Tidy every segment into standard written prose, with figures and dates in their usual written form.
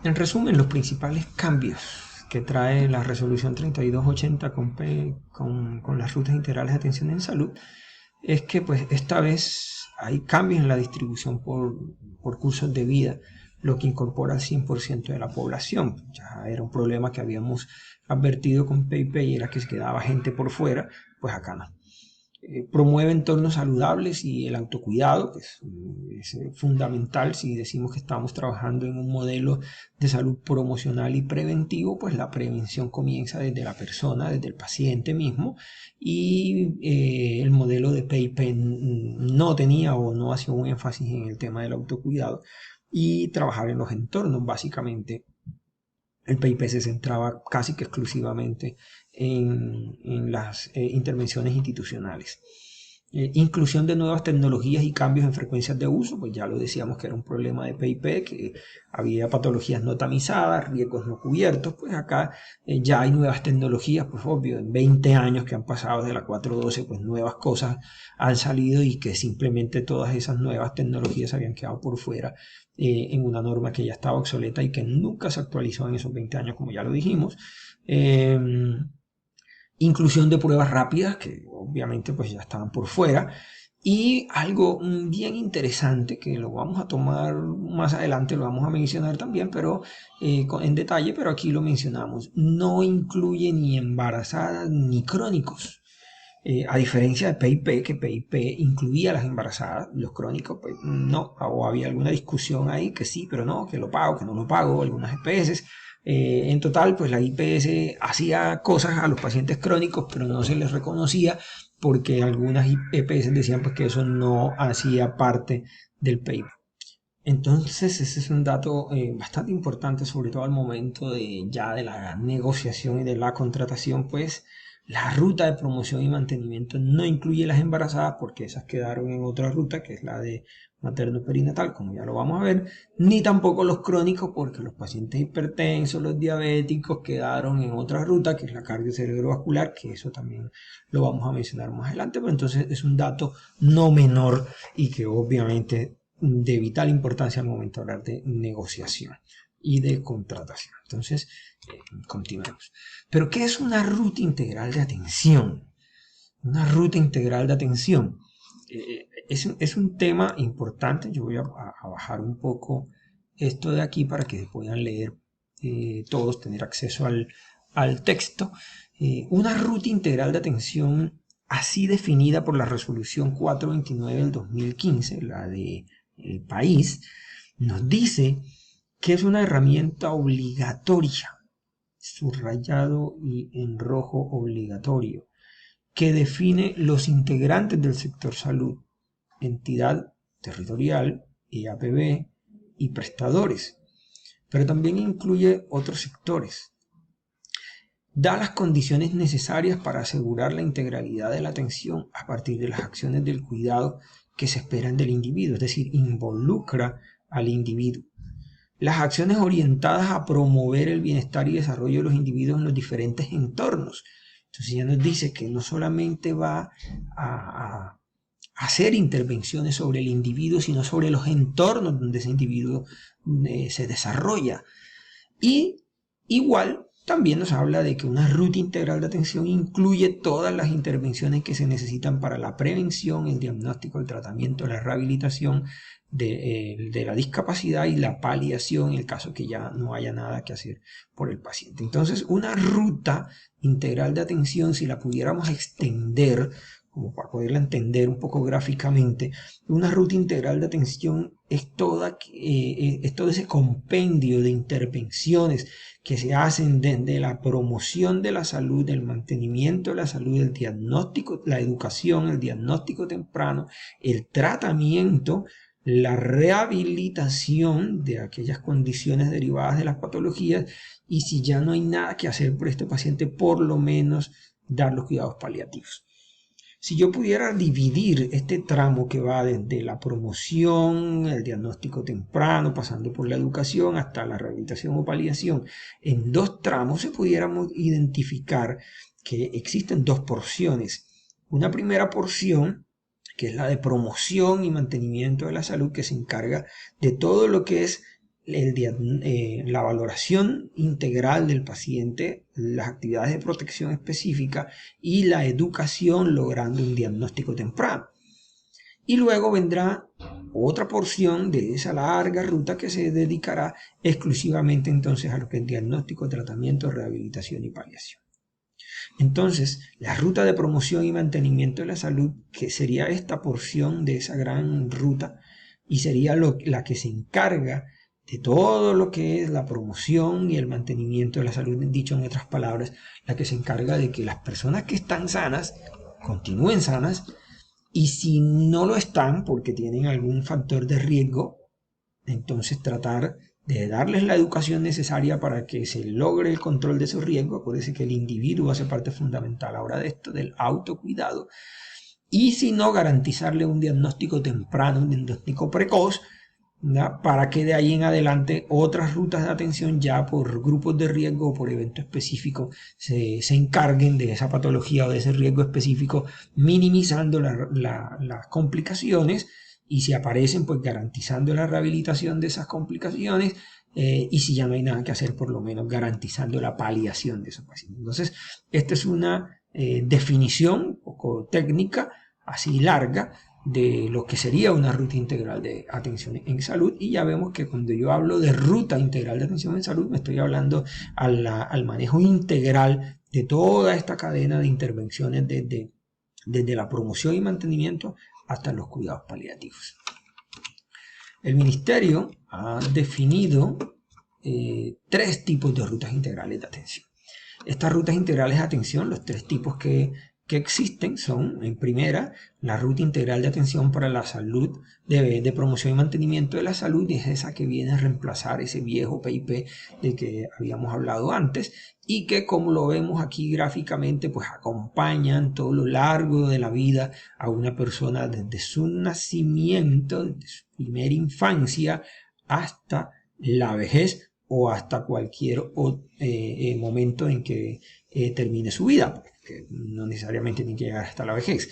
En resumen, los principales cambios que trae la resolución 3280 con las rutas integrales de atención en salud es que pues esta vez hay cambios en la distribución por cursos de vida, lo que incorpora al 100% de la población. Ya era un problema que habíamos advertido con PayPay y era que se quedaba gente por fuera, pues acá no. Promueve entornos saludables y el autocuidado, pues es fundamental. Si decimos que estamos trabajando en un modelo de salud promocional y preventivo, pues la prevención comienza desde la persona, desde el paciente mismo, y el modelo de PayPay no tenía o no hacía un énfasis en el tema del autocuidado y trabajar en los entornos. Básicamente el PIP se centraba casi que exclusivamente en las intervenciones institucionales. Inclusión de nuevas tecnologías y cambios en frecuencias de uso, pues ya lo decíamos que era un problema de PIP, que había patologías no tamizadas, riesgos no cubiertos. Pues acá ya hay nuevas tecnologías, pues obvio, en 20 años que han pasado de la 412, pues nuevas cosas han salido y que simplemente todas esas nuevas tecnologías habían quedado por fuera en una norma que ya estaba obsoleta y que nunca se actualizó en esos 20 años, como ya lo dijimos. Eh, Inclusión de pruebas rápidas, que obviamente pues ya estaban por fuera. Y algo bien interesante que lo vamos a tomar más adelante, lo vamos a mencionar también, pero en detalle, pero aquí lo mencionamos. No incluye ni embarazadas ni crónicos. A diferencia de PIP, que PIP incluía a las embarazadas, los crónicos, pues no, o había alguna discusión ahí que sí, pero no, que lo pago, que no lo pago, algunas EPS. En total, pues la IPS hacía cosas a los pacientes crónicos, pero no se les reconocía porque algunas EPS decían pues, que eso no hacía parte del PIP. Entonces, ese es un dato bastante importante, sobre todo al momento de ya de la negociación y de la contratación, pues la ruta de promoción y mantenimiento no incluye las embarazadas porque esas quedaron en otra ruta, que es la de materno-perinatal, como ya lo vamos a ver, ni tampoco los crónicos porque los pacientes hipertensos, los diabéticos quedaron en otra ruta, que es la cardio-cerebrovascular, que eso también lo vamos a mencionar más adelante, pero entonces es un dato no menor y que obviamente de vital importancia al momento de hablar de negociación y de contratación. Entonces, continuemos. Pero, ¿qué es una ruta integral de atención? Una ruta integral de atención. Es un tema importante. Yo voy a bajar un poco esto de aquí para que puedan leer todos, tener acceso al texto. Una ruta integral de atención así definida por la resolución 429 del 2015, la de el país, nos dice que es una herramienta obligatoria, subrayado y en rojo obligatorio, que define los integrantes del sector salud, entidad territorial, EAPB y prestadores, pero también incluye otros sectores. Da las condiciones necesarias para asegurar la integralidad de la atención a partir de las acciones del cuidado que se esperan del individuo, es decir, involucra al individuo. Las acciones orientadas a promover el bienestar y desarrollo de los individuos en los diferentes entornos. Entonces ya nos dice que no solamente va a hacer intervenciones sobre el individuo, sino sobre los entornos donde ese individuo se desarrolla. Y igual también nos habla de que una ruta integral de atención incluye todas las intervenciones que se necesitan para la prevención, el diagnóstico, el tratamiento, la rehabilitación de la discapacidad y la paliación en el caso que ya no haya nada que hacer por el paciente. Entonces, una ruta integral de atención, si la pudiéramos extender, como para poderla entender un poco gráficamente, una ruta integral de atención es todo ese compendio de intervenciones que se hacen desde la promoción de la salud, el mantenimiento de la salud, el diagnóstico, la educación, el diagnóstico temprano, el tratamiento, la rehabilitación de aquellas condiciones derivadas de las patologías y si ya no hay nada que hacer por este paciente, por lo menos dar los cuidados paliativos. Si yo pudiera dividir este tramo que va desde la promoción, el diagnóstico temprano, pasando por la educación hasta la rehabilitación o paliación, en dos tramos se pudiéramos identificar que existen dos porciones. Una primera porción, que es la de promoción y mantenimiento de la salud, que se encarga de todo lo que es la valoración integral del paciente, las actividades de protección específica y la educación logrando un diagnóstico temprano. Y luego vendrá otra porción de esa larga ruta que se dedicará exclusivamente entonces a lo que es diagnóstico, tratamiento, rehabilitación y paliación. Entonces, la ruta de promoción y mantenimiento de la salud, que sería esta porción de esa gran ruta, y sería la que se encarga de todo lo que es la promoción y el mantenimiento de la salud, dicho en otras palabras, la que se encarga de que las personas que están sanas continúen sanas, y si no lo están porque tienen algún factor de riesgo, entonces tratar de darles la educación necesaria para que se logre el control de esos riesgos. Acuérdense que el individuo hace parte fundamental ahora de esto, del autocuidado. Y si no, garantizarle un diagnóstico temprano, un diagnóstico precoz, ¿no? Para que de ahí en adelante otras rutas de atención ya por grupos de riesgo o por evento específico se encarguen de esa patología o de ese riesgo específico, minimizando las complicaciones, y si aparecen, pues garantizando la rehabilitación de esas complicaciones, y si ya no hay nada que hacer, por lo menos garantizando la paliación de esos pacientes. Entonces, esta es una definición un poco técnica, así larga, de lo que sería una ruta integral de atención en salud. Y ya vemos que cuando yo hablo de ruta integral de atención en salud, me estoy hablando al manejo integral de toda esta cadena de intervenciones desde la promoción y mantenimiento hasta los cuidados paliativos. El Ministerio ha definido 3 tipos de rutas integrales de atención. Estas rutas integrales de atención, los 3 tipos que existen son, en primera, la ruta integral de atención para la salud, de promoción y mantenimiento de la salud, y es esa que viene a reemplazar ese viejo PIP del que habíamos hablado antes, y que, como lo vemos aquí gráficamente, pues acompañan todo lo largo de la vida a una persona desde su nacimiento, desde su primera infancia hasta la vejez o hasta cualquier momento en que termine su vida, que no necesariamente tiene que llegar hasta la vejez.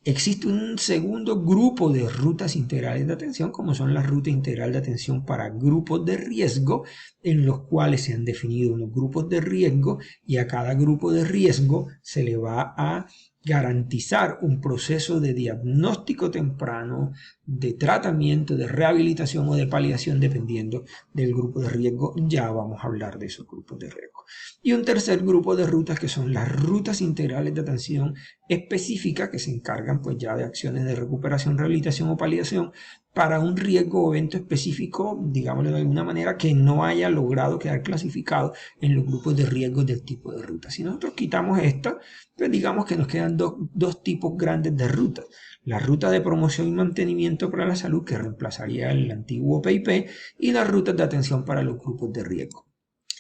Existe un segundo grupo de rutas integrales de atención, como son las rutas integrales de atención para grupos de riesgo, en los cuales se han definido unos grupos de riesgo, y a cada grupo de riesgo se le va a garantizar un proceso de diagnóstico temprano, de tratamiento, de rehabilitación o de paliación, dependiendo del grupo de riesgo. Ya vamos a hablar de esos grupos de riesgo. Y un tercer grupo de rutas, que son las rutas integrales de atención específica, que se encargan pues ya de acciones de recuperación, rehabilitación o paliación para un riesgo o evento específico, digámoslo de alguna manera, que no haya logrado quedar clasificado en los grupos de riesgo del tipo de ruta. Si nosotros quitamos esta, pues digamos que nos quedan dos tipos grandes de rutas. La ruta de promoción y mantenimiento para la salud, que reemplazaría el antiguo PIP, y las rutas de atención para los grupos de riesgo.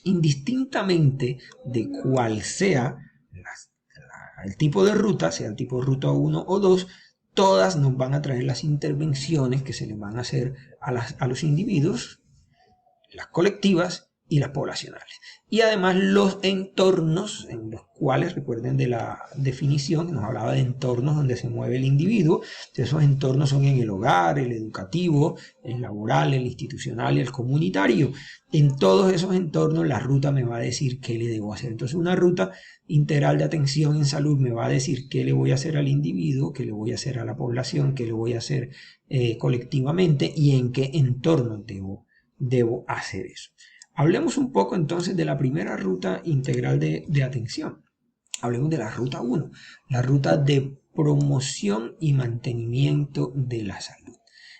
Indistintamente de cuál sea el tipo de ruta, sea el tipo de ruta 1 o 2, todas nos van a traer las intervenciones que se les van a hacer a los individuos, las colectivas y las poblacionales. Y además los entornos en los cuales, recuerden de la definición que nos hablaba de entornos donde se mueve el individuo. Esos entornos son en el hogar, el educativo, el laboral, el institucional y el comunitario. En todos esos entornos la ruta me va a decir qué le debo hacer. Entonces una ruta integral de atención en salud me va a decir qué le voy a hacer al individuo, qué le voy a hacer a la población, qué le voy a hacer colectivamente y en qué entorno debo hacer eso. Hablemos un poco entonces de la primera ruta integral de atención. Hablemos de la ruta 1, la ruta de promoción y mantenimiento de la salud.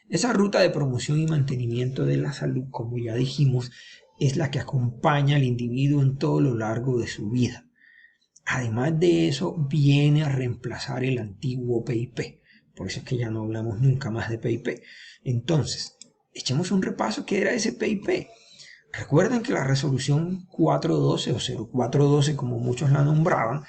Esa ruta de promoción y mantenimiento de la salud, como ya dijimos, es la que acompaña al individuo en todo lo largo de su vida. Además de eso, viene a reemplazar el antiguo PIP. Por eso es que ya no hablamos nunca más de PIP. Entonces, echemos un repaso. ¿Qué era ese PIP? Recuerden que la resolución 412 o 0412, como muchos la nombraban,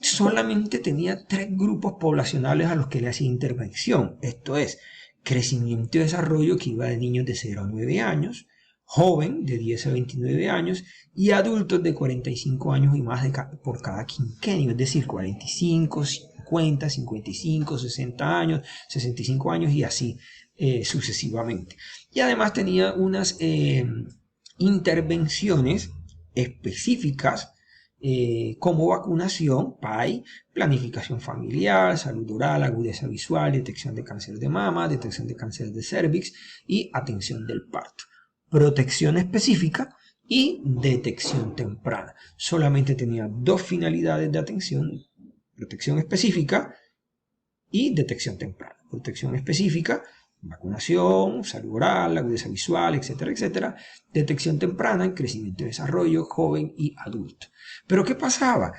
solamente tenía 3 grupos poblacionales a los que le hacía intervención. Esto es, crecimiento y desarrollo, que iba de niños de 0 a 9 años, joven de 10 a 29 años y adultos de 45 años y más por cada quinquenio, es decir, 45, 50, 55, 60 años, 65 años y así sucesivamente. Y además tenía unas intervenciones específicas como vacunación, PAI, planificación familiar, salud oral, agudeza visual, detección de cáncer de mama, detección de cáncer de cervix y atención del parto. Protección específica y detección temprana. Solamente tenía dos finalidades de atención: protección específica y detección temprana. Protección específica, vacunación, salud oral, agudeza visual, etcétera, etcétera. Detección temprana en crecimiento y desarrollo, joven y adulto. Pero ¿qué pasaba?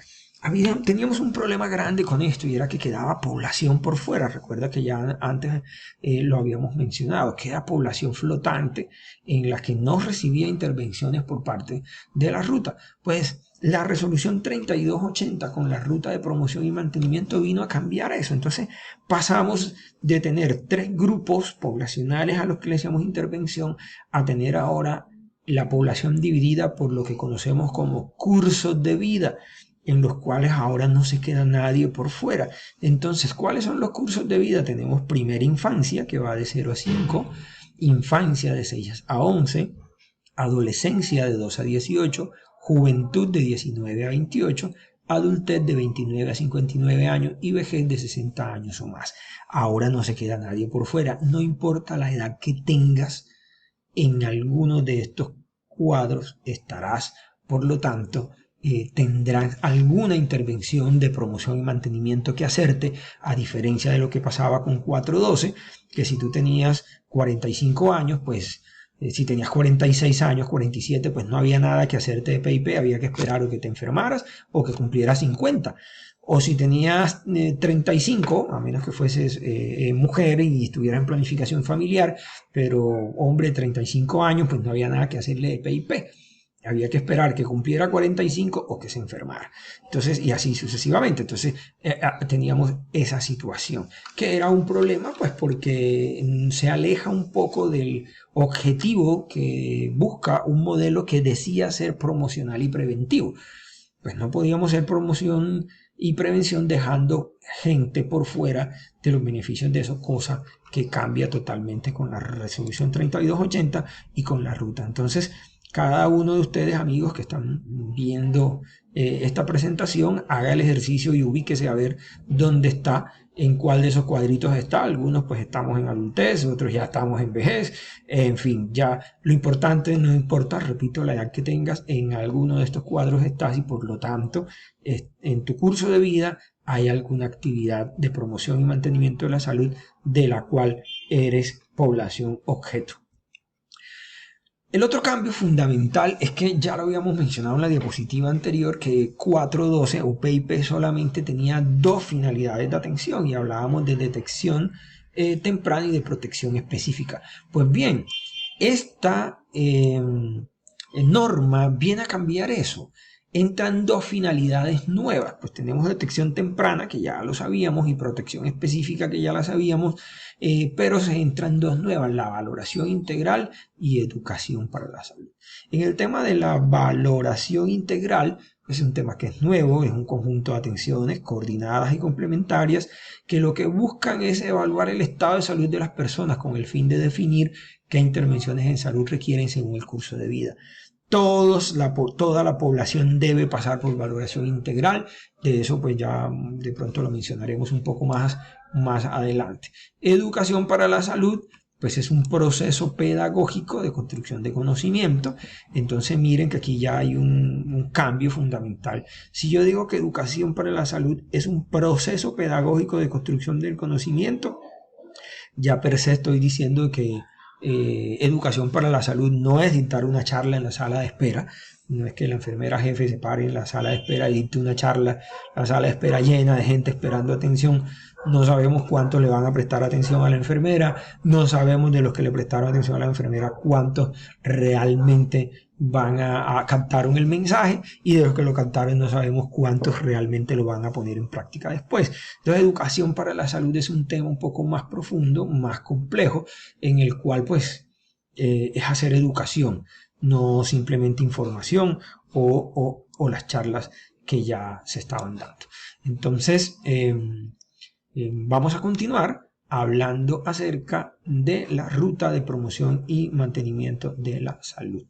Teníamos un problema grande con esto, y era que quedaba población por fuera. Recuerda que ya antes lo habíamos mencionado, queda población flotante en la que no recibía intervenciones por parte de la ruta. Pues la resolución 3280 con la ruta de promoción y mantenimiento vino a cambiar eso. Entonces pasamos de tener 3 grupos poblacionales a los que le hacíamos intervención a tener ahora la población dividida por lo que conocemos como cursos de vida, en los cuales ahora no se queda nadie por fuera. Entonces, ¿cuáles son los cursos de vida? Tenemos primera infancia, que va de 0 a 5, infancia de 6 a 11, adolescencia de 2 a 18, juventud de 19 a 28, adultez de 29 a 59 años y vejez de 60 años o más. Ahora no se queda nadie por fuera, no importa la edad que tengas, en alguno de estos cuadros estarás. Por lo tanto, tendrás alguna intervención de promoción y mantenimiento que hacerte, a diferencia de lo que pasaba con 412, que si tú tenías 45 años, pues si tenías 46 años, 47, pues no había nada que hacerte de PIP, había que esperar o que te enfermaras o que cumplieras 50. O si tenías 35, a menos que fueses mujer y estuvieras en planificación familiar, pero hombre de 35 años, pues no había nada que hacerle de PIP. Había que esperar que cumpliera 45 o que se enfermara. Entonces, y así sucesivamente. Entonces, teníamos esa situación, que era un problema, pues porque se aleja un poco del objetivo que busca un modelo que decía ser promocional y preventivo. Pues no podíamos ser promoción y prevención dejando gente por fuera de los beneficios de eso, cosa que cambia totalmente con la resolución 3280 y con la ruta. Entonces, cada uno de ustedes, amigos que están viendo esta presentación, haga el ejercicio y ubíquese a ver dónde está, en cuál de esos cuadritos está. Algunos pues estamos en adultez, otros ya estamos en vejez, en fin, ya lo importante, no importa, repito, la edad que tengas, en alguno de estos cuadros estás, y por lo tanto en tu curso de vida hay alguna actividad de promoción y mantenimiento de la salud de la cual eres población objeto. El otro cambio fundamental es que ya lo habíamos mencionado en la diapositiva anterior, que 412 o PIP solamente tenía dos finalidades de atención, y hablábamos de detección temprana y de protección específica. Pues bien, esta norma viene a cambiar eso. Entran dos finalidades nuevas. Pues tenemos detección temprana, que ya lo sabíamos, y protección específica, que ya la sabíamos, pero se entran dos nuevas: la valoración integral y educación para la salud. En el tema de la valoración integral, es un tema que es nuevo, es un conjunto de atenciones coordinadas y complementarias que lo que buscan es evaluar el estado de salud de las personas con el fin de definir qué intervenciones en salud requieren según el curso de vida. Toda la población debe pasar por valoración integral. De eso pues ya de pronto lo mencionaremos un poco más adelante. Educación para la salud, pues es un proceso pedagógico de construcción de conocimiento. Entonces miren que aquí ya hay un cambio fundamental. Si yo digo que educación para la salud es un proceso pedagógico de construcción del conocimiento, ya per se estoy diciendo que educación para la salud no es dictar una charla en la sala de espera. No es que la enfermera jefe se pare en la sala de espera y dicte una charla, la sala de espera llena de gente esperando atención. No sabemos cuántos le van a prestar atención a la enfermera, no sabemos de los que le prestaron atención a la enfermera cuántos realmente captaron el mensaje, y de los que lo captaron no sabemos cuántos realmente lo van a poner en práctica después. Entonces, educación para la salud es un tema un poco más profundo, más complejo, en el cual pues es hacer educación, no simplemente información o las charlas que ya se estaban dando. Entonces, vamos a continuar hablando acerca de la ruta de promoción y mantenimiento de la salud.